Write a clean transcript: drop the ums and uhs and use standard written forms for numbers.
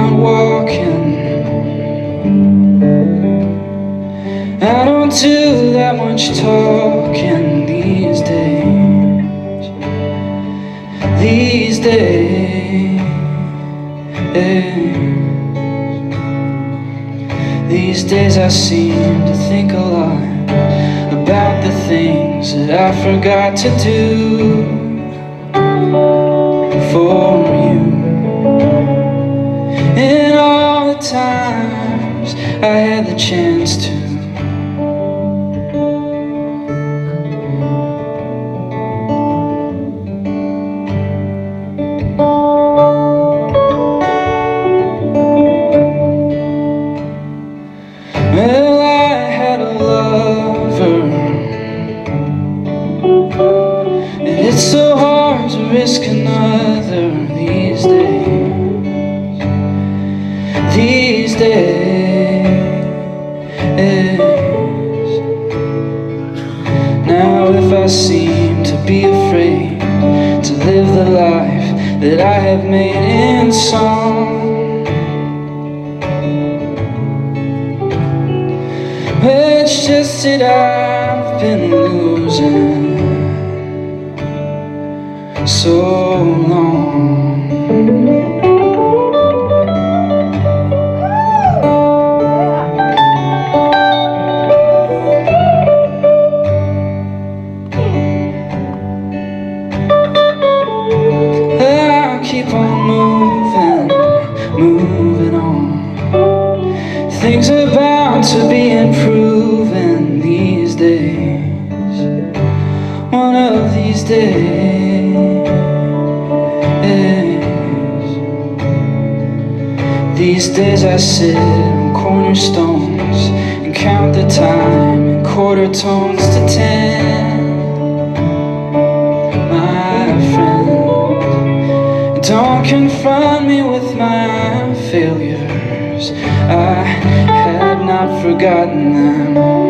out walking. I don't do that much talking these days. These days. These days I seem to think a lot about the things that I forgot to do for you. And all the times I had the chance to. Well, I had a lover, and it's so hard to risk another these days. These days. Now if I seem to be afraid to live the life that I have made in song, it's just that I've been losing so long. I'll keep on moving on. Things are bound to be improving these days. One of these days. These days I sit on cornerstones and count the time in quarter tones to 10. My friend, don't confront me with my failures. I had not forgotten them.